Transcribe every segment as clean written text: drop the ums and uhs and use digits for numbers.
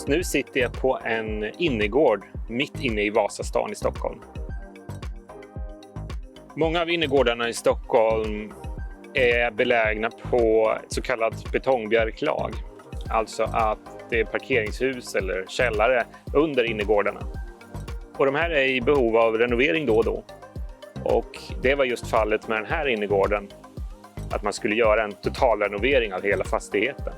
Just nu sitter jag på en innergård mitt inne i Vasastan i Stockholm. Många av innergårdarna i Stockholm är belägna på ett så kallat betongbjälklag. Alltså att det är parkeringshus eller källare under innergårdarna. Och de här är i behov av renovering då och då. Och det var just fallet med den här innergården. Att man skulle göra en totalrenovering av hela fastigheten.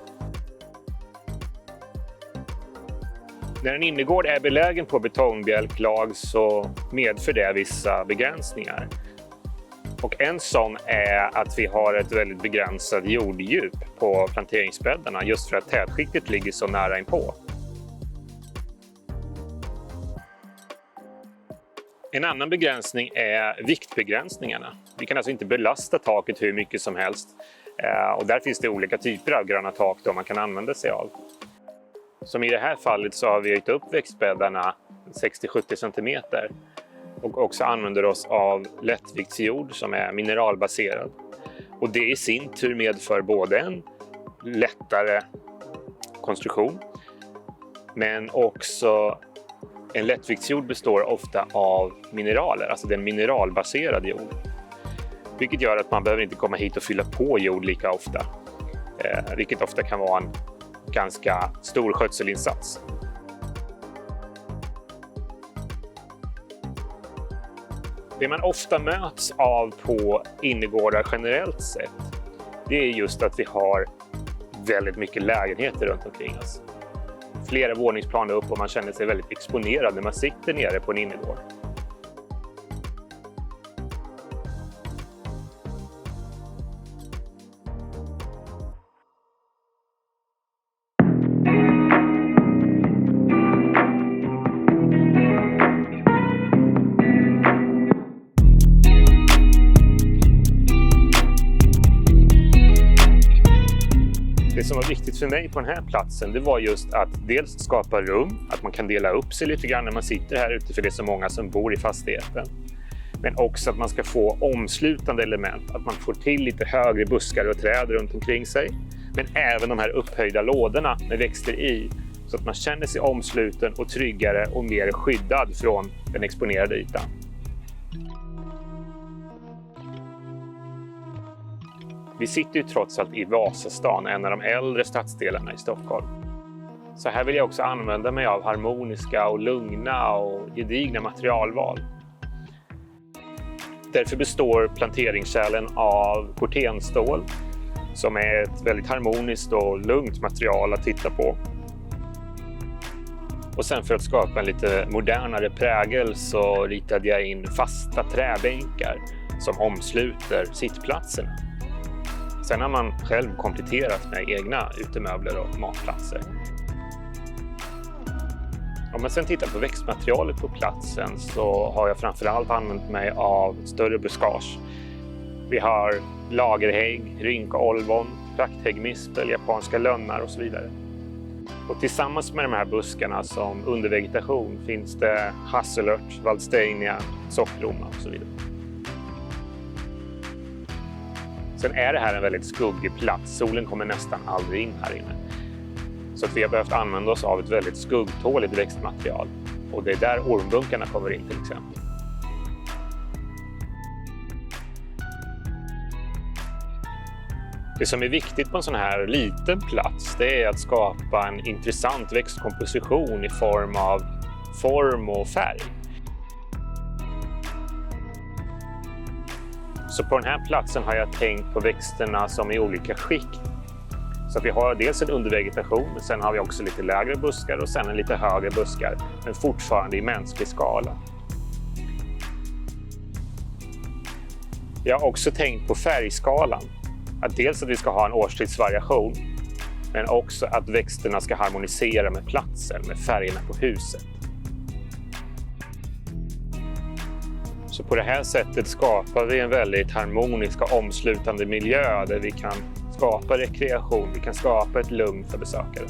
När en innergård är belägen på betongbjälklag så medför det vissa begränsningar. Och en sån är att vi har ett väldigt begränsat jorddjup på planteringsbäddarna just för att tätskiktet ligger så nära inpå. En annan begränsning är viktbegränsningarna. Vi kan alltså inte belasta taket hur mycket som helst. Och där finns det olika typer av gröna tak då man kan använda sig av. Som i det här fallet så har vi höjt upp växtbäddarna 60-70 cm. Och också använder oss av lättviktsjord som är mineralbaserad. Och det i sin tur medför både en lättare konstruktion. Men också en lättviktsjord består ofta av mineraler, alltså det är en mineralbaserad jord. Vilket gör att man behöver inte komma hit och fylla på jord lika ofta. Vilket ofta kan vara en ganska stor skötselinsats. Det man ofta möts av på innergårdar generellt sett, det är just att vi har väldigt mycket lägenheter runt omkring oss. Flera våningsplan upp och man känner sig väldigt exponerad när man sitter nere på en innergård. Det som var viktigt för mig på den här platsen, det var just att dels skapa rum, att man kan dela upp sig lite grann när man sitter här ute för det är så många som bor i fastigheten. Men också att man ska få omslutande element, att man får till lite högre buskar och träd runt omkring sig. Men även de här upphöjda lådorna med växter i, så att man känner sig omsluten och tryggare och mer skyddad från den exponerade ytan. Vi sitter ju trots allt i Vasastan, en av de äldre stadsdelarna i Stockholm. Så här vill jag också använda mig av harmoniska och lugna och gedigna materialval. Därför består planteringskärlen av portenstål som är ett väldigt harmoniskt och lugnt material att titta på. Och sen för att skapa en lite modernare prägel så ritade jag in fasta träbänkar som omsluter sittplatserna. Sen har man själv kompletterat med egna utemöbler och matplatser. Om man sen tittar på växtmaterialet på platsen så har jag framförallt använt mig av större buskage. Vi har lagerhägg, rynka-olvon, prakthäggmispel, japanska lönnar och så vidare. Och tillsammans med de här buskarna som undervegetation finns det hasselört, waldsteinia, sockerroma och så vidare. Sen är det här en väldigt skuggig plats. Solen kommer nästan aldrig in här inne. Så att vi har behövt använda oss av ett väldigt skuggtåligt växtmaterial. Och det är där ormbunkarna kommer in till exempel. Det som är viktigt på en sån här liten plats, det är att skapa en intressant växtkomposition i form av form och färg. Så på den här platsen har jag tänkt på växterna som i olika skikt. Så att vi har dels en undervegetation, men sen har vi också lite lägre buskar och sen en lite högre buskar, men fortfarande i mänsklig skala. Jag har också tänkt på färgskalan. Att dels att vi ska ha en årstidsvariation, men också att växterna ska harmonisera med platsen, med färgerna på huset. Så på det här sättet skapar vi en väldigt harmonisk och omslutande miljö där vi kan skapa rekreation, vi kan skapa ett lugn för besökare.